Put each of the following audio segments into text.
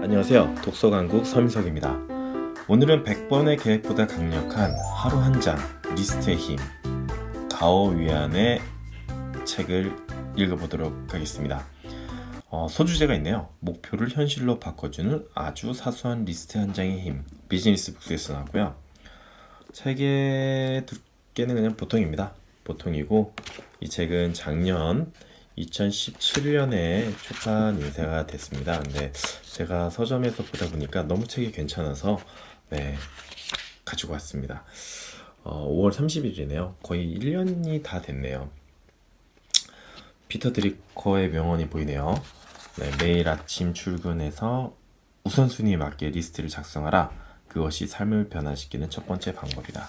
안녕하세요. 독서강국 서민석입니다. 오늘은 100번의 계획보다 강력한 하루 한 장 리스트의 힘 가오 위안의 책을 읽어보도록 하겠습니다. 소주제가 있네요. 목표를 현실로 바꿔주는 아주 사소한 리스트 한 장의 힘, 비즈니스 북스에서 나왔고요. 책의 두께는 그냥 보통입니다. 보통이고 이 책은 작년 2017년에 출판 인쇄가 됐습니다. 근데 제가 서점에서 보다 보니까 너무 책이 괜찮아서 가지고 왔습니다. 5월 30일이네요. 거의 1년이 다 됐네요. 피터 드리커의 명언이 보이네요. 매일 아침 출근해서 우선순위에 맞게 리스트를 작성하라. 그것이 삶을 변화시키는 첫 번째 방법이다.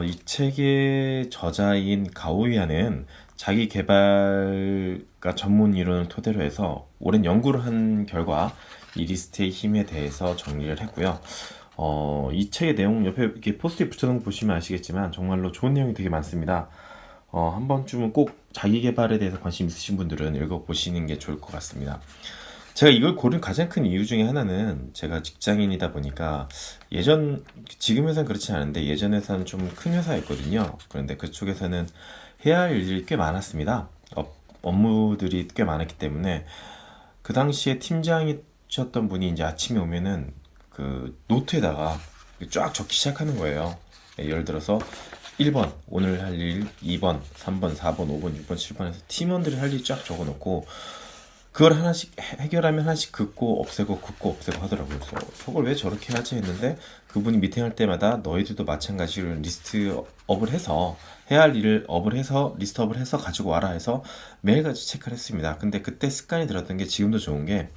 이 책의 저자인 가오위안은 자기 개발과 전문 이론을 토대로 해서 오랜 연구를 한 결과 이 리스트의 힘에 대해서 정리를 했고요. 이 책의 내용 옆에 이렇게 포스트잇 붙여놓은 거 보시면 아시겠지만 정말로 좋은 내용이 되게 많습니다. 한 번쯤은 꼭 자기 개발에 대해서 관심 있으신 분들은 읽어보시는 게 좋을 것 같습니다. 제가 이걸 고른 가장 큰 이유 중에 하나는 제가 직장인이다 보니까 지금 회사는 그렇지 않은데 예전 회사는 좀 큰 회사였거든요. 그런데 그쪽에서는 해야 할 일들이 꽤 많았습니다. 업무들이 꽤 많았기 때문에 그 당시에 팀장이셨던 분이 이제 아침에 오면은 그 노트에다가 쫙 적기 시작하는 거예요. 예를 들어서 1번 오늘 할 일, 2번, 3번, 4번, 5번, 6번, 7번에서 팀원들이 할 일 쫙 적어놓고 그걸 하나씩 해결하면 하나씩 긋고 없애고 하더라고요. 그래서 저걸 왜 저렇게 하지 했는데 그분이 미팅할 때마다 너희들도 마찬가지로 리스트업을 해서 해야 할 일을 업을 해서 리스트업을 해서 가지고 와라 해서 매일같이 체크를 했습니다. 근데 그때 습관이 들었던 게 지금도 좋은 게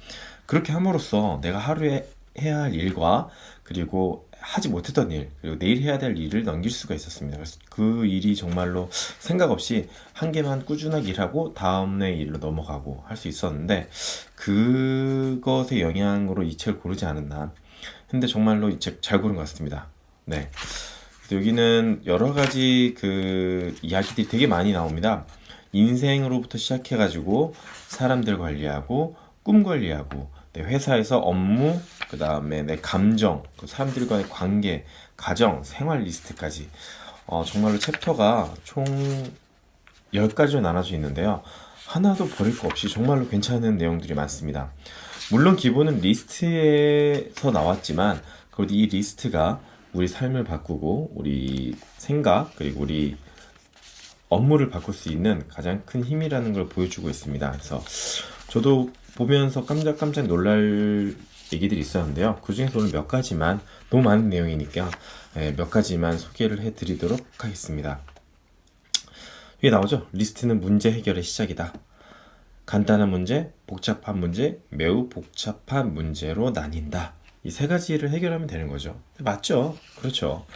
그렇게 함으로써 내가 하루에 해야 할 일과 그리고 하지 못했던 일, 그리고 내일 해야 될 일을 넘길 수가 있었습니다. 그래서 그 일이 정말로 생각 없이 한 개만 꾸준하게 일하고 다음의 일로 넘어가고 할 수 있었는데 그것의 영향으로 이 책을 고르지 않았나. 근데 정말로 이 책 잘 고른 것 같습니다. 네. 여기는 여러 가지 그 이야기들이 되게 많이 나옵니다. 인생으로부터 시작해가지고 사람들 관리하고 꿈 관리하고 회사에서 업무, 그 다음에 내 감정, 사람들과의 관계, 가정, 생활 리스트까지 정말로 챕터가 총 10가지로 나눠져 있는데요. 하나도 버릴 거 없이 정말로 괜찮은 내용들이 많습니다. 물론 기본은 리스트에서 나왔지만 그래도 이 리스트가 우리 삶을 바꾸고 우리 생각 그리고 우리 업무를 바꿀 수 있는 가장 큰 힘이라는 걸 보여주고 있습니다. 그래서 저도 보면서 깜짝깜짝 놀랄 얘기들이 있었는데요. 그 중에서 오늘 몇 가지만, 너무 많은 내용이니까 몇 가지만 소개를 해드리도록 하겠습니다. 여기 나오죠. 리스트는 문제 해결의 시작이다. 간단한 문제, 복잡한 문제, 매우 복잡한 문제로 나뉜다. 이 세 가지를 해결하면 되는 거죠. 맞죠? 그렇죠.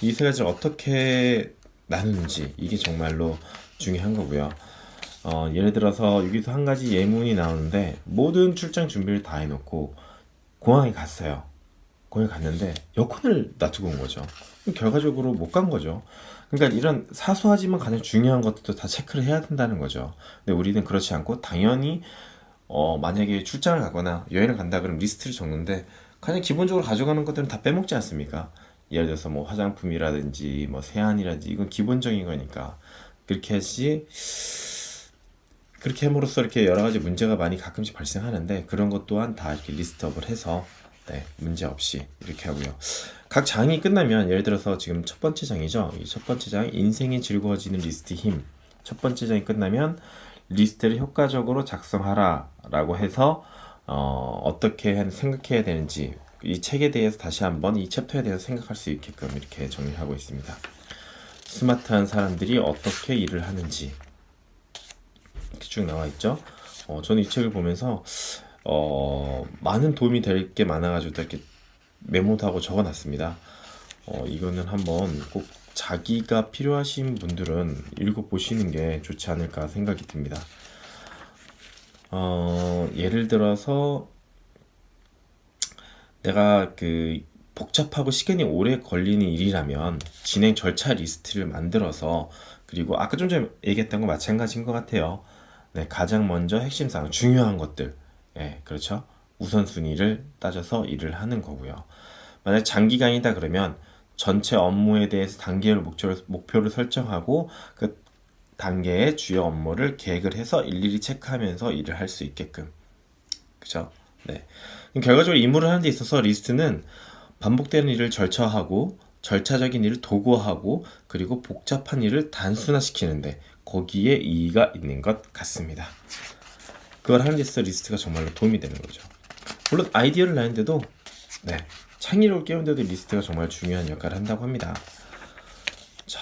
이 세 가지를 어떻게 나누는지 이게 정말로 중요한 거고요. 예를 들어서 여기서 한 가지 예문이 나오는데 모든 출장 준비를 다 해놓고 공항에 갔어요. 공항에 갔는데 여권을 놔두고 온 거죠. 결과적으로 못 간 거죠. 그러니까 이런 사소하지만 가장 중요한 것들도 다 체크를 해야 된다는 거죠. 근데 우리는 그렇지 않고 당연히 만약에 출장을 가거나 여행을 간다 그러면 리스트를 적는데 가장 기본적으로 가져가는 것들은 다 빼먹지 않습니까? 예를 들어서 뭐 화장품이라든지 뭐 세안이라든지 이건 기본적인 거니까 그렇게 하지. 그렇게 함으로써 이렇게 여러 가지 문제가 많이 가끔씩 발생하는데 그런 것 또한 다 이렇게 리스트업을 해서 문제 없이 이렇게 하고요. 각 장이 끝나면 예를 들어서 지금 첫 번째 장이죠. 이 첫 번째 장 인생이 즐거워지는 리스트 힘. 첫 번째 장이 끝나면 리스트를 효과적으로 작성하라 라고 해서 어떻게 생각해야 되는지 이 책에 대해서 다시 한번 이 챕터에 대해서 생각할 수 있게끔 이렇게 정리하고 있습니다. 스마트한 사람들이 어떻게 일을 하는지 이렇게 쭉 나와 있죠. 저는 이 책을 보면서 많은 도움이 될 게 많아가지고 이렇게 메모도 하고 적어놨습니다. 이거는 한번 꼭 자기가 필요하신 분들은 읽어보시는 게 좋지 않을까 생각이 듭니다. 예를 들어서 내가 그 복잡하고 시간이 오래 걸리는 일이라면 진행 절차 리스트를 만들어서 그리고 아까 좀 전에 얘기했던 거 마찬가지인 것 같아요. 가장 먼저 핵심사항, 중요한 것들. 그렇죠. 우선순위를 따져서 일을 하는 거고요. 만약 장기간이다 그러면 전체 업무에 대해서 단계별 목표를 설정하고 그 단계의 주요 업무를 계획을 해서 일일이 체크하면서 일을 할 수 있게끔. 그죠? 네. 결과적으로 임무를 하는 데 있어서 리스트는 반복되는 일을 절차하고 절차적인 일을 도구화하고 그리고 복잡한 일을 단순화시키는데 거기에 이의가 있는 것 같습니다. 그걸 하는 데 있어서 리스트가 정말로 도움이 되는 거죠. 물론 아이디어를 내는데도 네, 창의력을 깨우는데도 리스트가 정말 중요한 역할을 한다고 합니다. 자,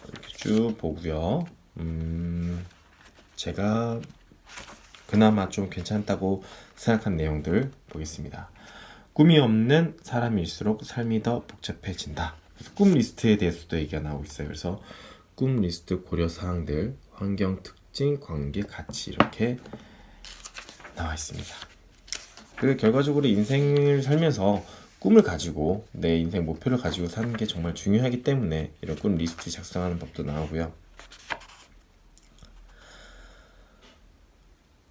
이렇게 쭉 보고요. 제가 그나마 좀 괜찮다고 생각한 내용들 보겠습니다. 꿈이 없는 사람일수록 삶이 더 복잡해진다. 그래서 꿈 리스트에 대해서도 얘기가 나오고 있어요. 그래서 꿈 리스트 고려 사항들, 환경 특징, 관계, 가치 이렇게 나와 있습니다. 그 결과적으로 인생을 살면서 꿈을 가지고 내 인생 목표를 가지고 사는 게 정말 중요하기 때문에 이런 꿈 리스트 작성하는 법도 나오고요.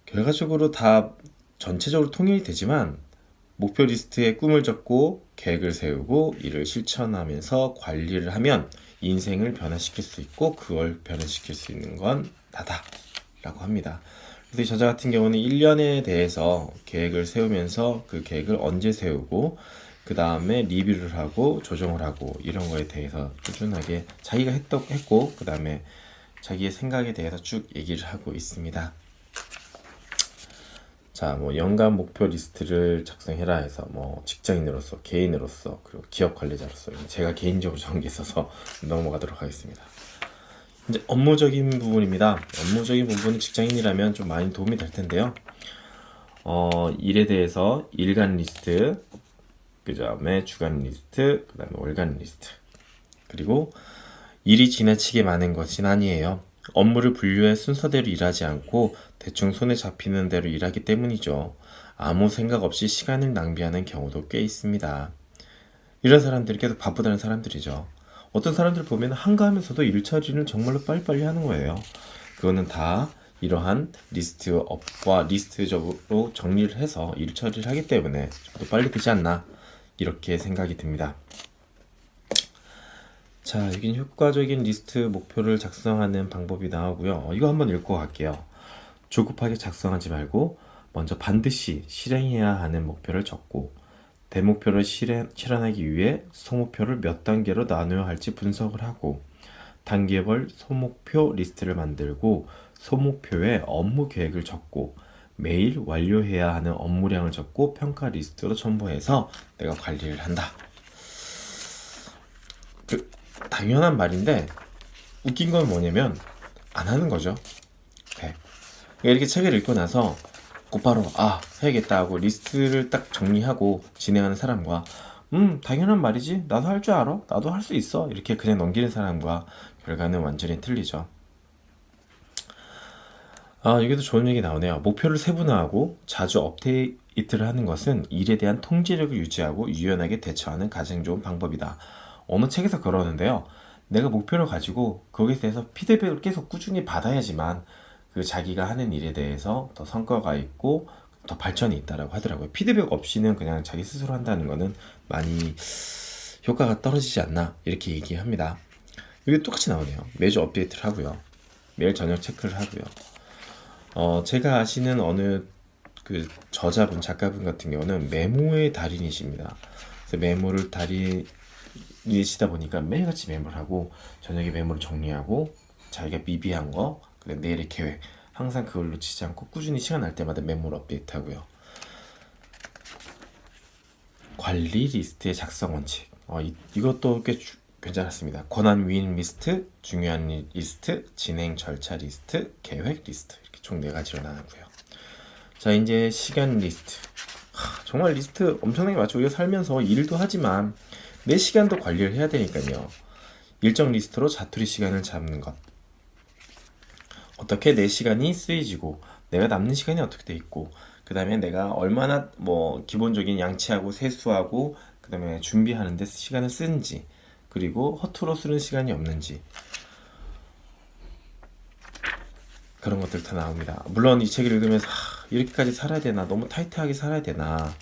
결과적으로 다 전체적으로 통일이 되지만 목표 리스트에 꿈을 적고 계획을 세우고 이를 실천하면서 관리를 하면 인생을 변화시킬 수 있고 그걸 변화시킬 수 있는 건 나다 라고 합니다. 그래서 이 저자 같은 경우는 1년에 대해서 계획을 세우면서 그 계획을 언제 세우고 그 다음에 리뷰를 하고 조정을 하고 이런 거에 대해서 꾸준하게 자기가 했고 그 다음에 자기의 생각에 대해서 쭉 얘기를 하고 있습니다. 자, 뭐 연간 목표 리스트를 작성해라 해서 뭐 직장인으로서, 개인으로서, 그리고 기업 관리자로서 제가 개인적으로 적은 게 있어서 넘어가도록 하겠습니다. 이제 업무적인 부분입니다. 업무적인 부분은 직장인이라면 좀 많이 도움이 될 텐데요. 일에 대해서 일간 리스트, 그 다음에 주간 리스트, 그 다음에 월간 리스트. 그리고 일이 지나치게 많은 것은 아니에요. 업무를 분류해 순서대로 일하지 않고 대충 손에 잡히는 대로 일하기 때문이죠. 아무 생각 없이 시간을 낭비하는 경우도 꽤 있습니다. 이런 사람들이 계속 바쁘다는 사람들이죠. 어떤 사람들 보면 한가하면서도 일 처리는 정말로 빨리빨리 하는 거예요. 그거는 다 이러한 리스트업과 리스트적으로 정리를 해서 일 처리를 하기 때문에 좀 더 빨리 되지 않나 이렇게 생각이 듭니다. 자, 여긴 효과적인 리스트 목표를 작성하는 방법이 나오고요. 이거 한번 읽고 갈게요. 조급하게 작성하지 말고 먼저 반드시 실행해야 하는 목표를 적고 대목표를 실현하기 위해 소목표를 몇 단계로 나누어야 할지 분석을 하고 단계별 소목표 리스트를 만들고 소목표에 업무 계획을 적고 매일 완료해야 하는 업무량을 적고 평가 리스트로 첨부해서 내가 관리를 한다. 당연한 말인데 웃긴 건 뭐냐면 안 하는 거죠. 네. 이렇게 책을 읽고 나서 곧바로 해야겠다 하고 리스트를 딱 정리하고 진행하는 사람과 당연한 말이지 나도 할 줄 알아 나도 할 수 있어 이렇게 그냥 넘기는 사람과 결과는 완전히 틀리죠. 여기도 좋은 얘기 나오네요. 목표를 세분화하고 자주 업데이트를 하는 것은 일에 대한 통제력을 유지하고 유연하게 대처하는 가장 좋은 방법이다. 어느 책에서 그러는데요. 내가 목표를 가지고 거기에 대해서 피드백을 계속 꾸준히 받아야지만 그 자기가 하는 일에 대해서 더 성과가 있고 더 발전이 있다라고 하더라고요. 피드백 없이는 그냥 자기 스스로 한다는 거는 많이 효과가 떨어지지 않나 이렇게 얘기합니다. 여기 똑같이 나오네요. 매주 업데이트를 하고요. 매일 저녁 체크를 하고요. 제가 아시는 어느 그 저자분, 작가분 같은 경우는 메모의 달인이십니다. 그래서 메모를 달인이시다 보니까 매일같이 메모를 하고 저녁에 메모를 정리하고 자기가 미비한 거, 내일의 계획 항상 그걸 놓치지 않고 꾸준히 시간 날 때마다 메모를 업데이트하고요. 관리 리스트의 작성 원칙. 이것도 꽤 괜찮았습니다. 권한 위임 리스트, 중요한 리스트, 진행 절차 리스트, 계획 리스트 이렇게 총 4가지로 나누고요. 자, 이제 시간 리스트. 정말 리스트 엄청나게 많죠. 우리가 살면서 일도 하지만 내 시간도 관리를 해야 되니까요. 일정 리스트로 자투리 시간을 잡는 것. 어떻게 내 시간이 쓰여지고 내가 남는 시간이 어떻게 돼 있고 그 다음에 내가 얼마나 기본적인 양치하고 세수하고 그 다음에 준비하는 데 시간을 쓰는지 그리고 허투루 쓰는 시간이 없는지 그런 것들 다 나옵니다. 물론 이 책을 읽으면서 이렇게까지 살아야 되나, 너무 타이트하게 살아야 되나,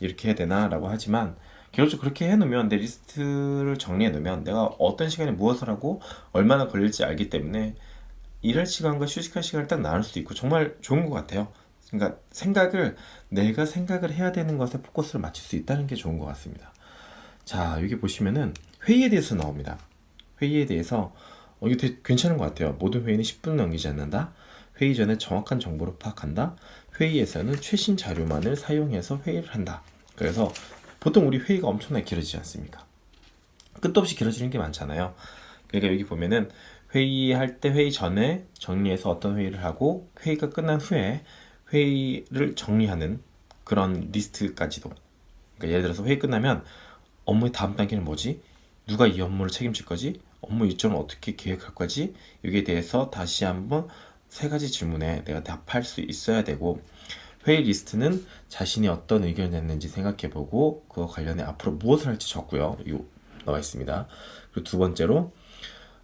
이렇게 해야 되나 라고 하지만, 결국 그렇게 해놓으면, 내 리스트를 정리해놓으면 내가 어떤 시간에 무엇을 하고 얼마나 걸릴지 알기 때문에 일할 시간과 휴식할 시간을 딱 나눌 수 있고 정말 좋은 것 같아요. 그러니까 내가 생각을 해야 되는 것에 포커스를 맞출 수 있다는 게 좋은 것 같습니다. 자, 여기 보시면은 회의에 대해서 나옵니다. 회의에 대해서 이거 되게 괜찮은 것 같아요. 모든 회의는 10분 넘기지 않는다. 회의 전에 정확한 정보를 파악한다. 회의에서는 최신 자료만을 사용해서 회의를 한다. 그래서 보통 우리 회의가 엄청나게 길어지지 않습니까? 끝도 없이 길어지는 게 많잖아요. 그러니까 여기 보면은 회의할 때 회의 전에 정리해서 어떤 회의를 하고 회의가 끝난 후에 회의를 정리하는 그런 리스트까지도. 그러니까 예를 들어서 회의 끝나면 업무의 다음 단계는 뭐지? 누가 이 업무를 책임질 거지? 업무 일정을 어떻게 계획할 거지? 여기에 대해서 다시 한번 3가지 질문에 내가 답할 수 있어야 되고, 회의 리스트는 자신이 어떤 의견을 냈는지 생각해보고 그거 관련해 앞으로 무엇을 할지 적고요. 이거 나와 있습니다. 그리고 두 번째로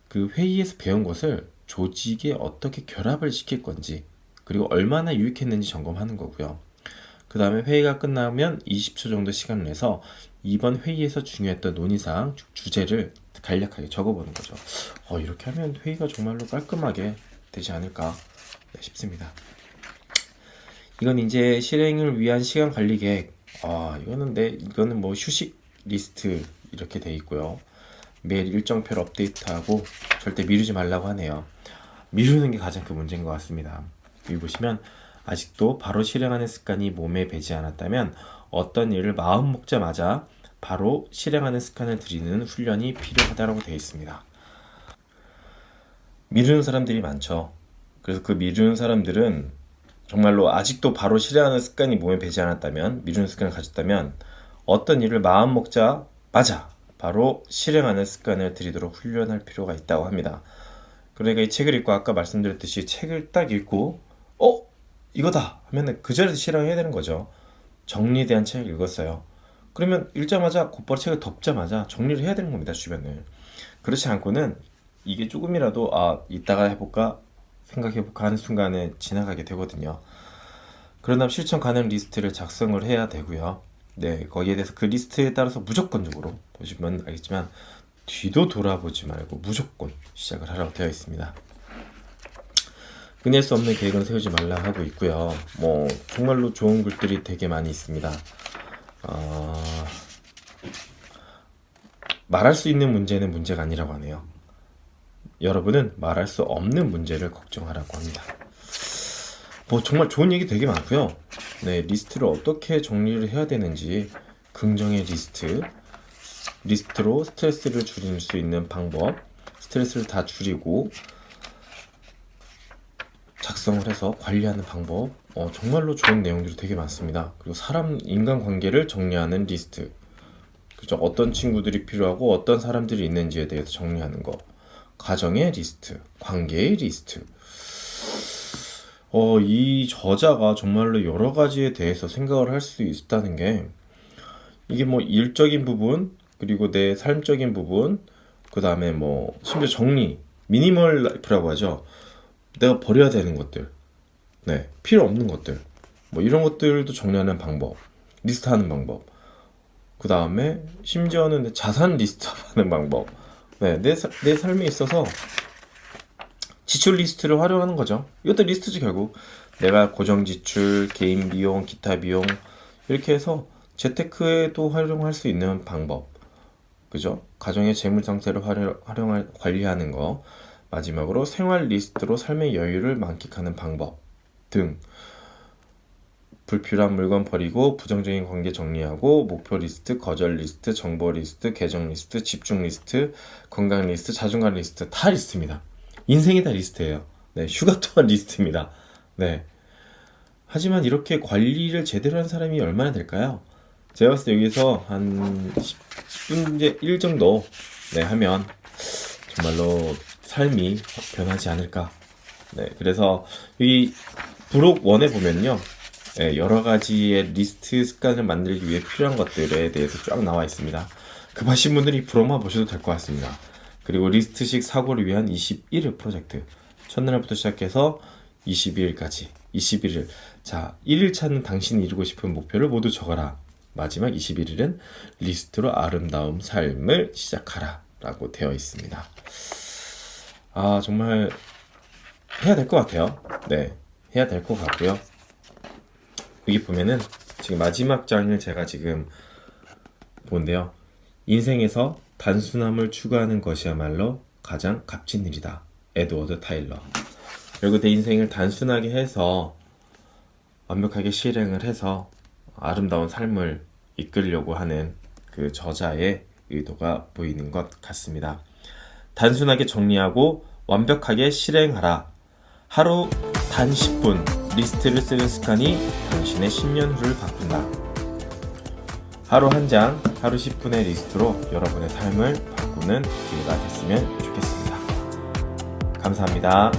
그 회의에서 배운 것을 조직에 어떻게 결합을 시킬 건지, 그리고 얼마나 유익했는지 점검하는 거고요. 그 다음에 회의가 끝나면 20초 정도 시간을 내서 이번 회의에서 중요했던 논의사항, 주제를 간략하게 적어보는 거죠. 이렇게 하면 회의가 정말로 깔끔하게 되지 않을까 싶습니다. 이건 이제 실행을 위한 시간 관리 계획. 이거는 뭐 휴식 리스트 이렇게 돼 있고요. 매일 일정표를 업데이트하고 절대 미루지 말라고 하네요. 미루는 게 가장 큰 문제인 것 같습니다. 여기 보시면 아직도 바로 실행하는 습관이 몸에 배지 않았다면 어떤 일을 마음 먹자마자 바로 실행하는 습관을 들이는 훈련이 필요하다고 되어 있습니다. 미루는 사람들이 많죠. 그래서 그 미루는 사람들은 정말로 아직도 바로 실행하는 습관이 몸에 배지 않았다면, 미루는 습관을 가졌다면 어떤 일을 마음 먹자마자 바로 실행하는 습관을 들이도록 훈련할 필요가 있다고 합니다. 그러니까 이 책을 읽고 아까 말씀드렸듯이 책을 딱 읽고 이거다 하면 그 자리에서 실행해야 되는 거죠. 정리에 대한 책을 읽었어요. 그러면 읽자마자 곧바로 책을 덮자마자 정리를 해야 되는 겁니다. 주변을. 그렇지 않고는 이게 조금이라도 이따가 해볼까 생각해볼까 하는 순간에 지나가게 되거든요. 그런 다음 실천 가능 리스트를 작성을 해야 되고요. 네, 거기에 대해서 그 리스트에 따라서 무조건적으로 보시면 알겠지만 뒤도 돌아보지 말고 무조건 시작을 하라고 되어 있습니다. 끝낼 수 없는 계획은 세우지 말라 하고 있고요. 뭐 정말로 좋은 글들이 되게 많이 있습니다. 말할 수 있는 문제는 문제가 아니라고 하네요. 여러분은 말할 수 없는 문제를 걱정하라고 합니다. 뭐 정말 좋은 얘기 되게 많고요. 네, 리스트를 어떻게 정리를 해야 되는지, 긍정의 리스트로 스트레스를 줄일 수 있는 방법, 스트레스를 다 줄이고 작성을 해서 관리하는 방법, 정말로 좋은 내용들이 되게 많습니다. 그리고 인간관계를 정리하는 리스트, 그죠? 어떤 친구들이 필요하고 어떤 사람들이 있는지에 대해서 정리하는 거, 가정의 리스트, 관계의 리스트. 이 저자가 정말로 여러 가지에 대해서 생각을 할 수 있다는 게, 이게 뭐 일적인 부분, 그리고 내 삶적인 부분, 그 다음에 뭐 심지어 정리, 미니멀 라이프라고 하죠. 내가 버려야 되는 것들, 네, 필요 없는 것들, 뭐 이런 것들도 정리하는 방법, 리스트하는 방법, 그 다음에 심지어는 자산 리스트하는 방법. 네, 내 삶에 있어서 지출 리스트를 활용하는 거죠. 이것도 리스트지 결국. 내가 고정 지출, 개인 비용, 기타 비용 이렇게 해서 재테크에도 활용할 수 있는 방법, 그죠? 가정의 재물 상태를 관리하는 거, 마지막으로 생활 리스트로 삶의 여유를 만끽하는 방법 등, 불필요한 물건 버리고 부정적인 관계 정리하고, 목표 리스트, 거절 리스트, 정보 리스트, 계정 리스트, 집중 리스트, 건강 리스트, 자존감 리스트, 다 리스트입니다. 인생이 다 리스트예요. 네, 휴가 또한 리스트입니다. 네. 하지만 이렇게 관리를 제대로 한 사람이 얼마나 될까요? 제가 봤을 때 여기서 한 10분의 1 정도 하면 정말로 삶이 변하지 않을까. 네, 그래서 이 부록 1에 보면요, 여러 가지의 리스트 습관을 만들기 위해 필요한 것들에 대해서 쫙 나와 있습니다. 급하신 분들이 부록만 보셔도 될 것 같습니다. 그리고 리스트식 사고를 위한 21일 프로젝트, 첫날부터 시작해서 22일까지 21일 자, 1일차는 당신이 이루고 싶은 목표를 모두 적어라. 마지막 21일은 리스트로 아름다운 삶을 시작하라 라고 되어 있습니다. 아, 정말 해야 될 것 같아요. 네, 해야 될 것 같고요. 여기 보면은 지금 마지막 장을 제가 지금 본데요. 인생에서 단순함을 추구하는 것이야말로 가장 값진 일이다. 에드워드 타일러. 그리고 내 인생을 단순하게 해서 완벽하게 실행을 해서 아름다운 삶을 이끌려고 하는 그 저자의 의도가 보이는 것 같습니다. 단순하게 정리하고 완벽하게 실행하라. 하루 단 10분 리스트를 쓰는 습관이 당신의 10년 후를 바꾼다. 하루 한 장, 하루 10분의 리스트로 여러분의 삶을 바꾸는 기회가 됐으면 좋겠습니다. 감사합니다.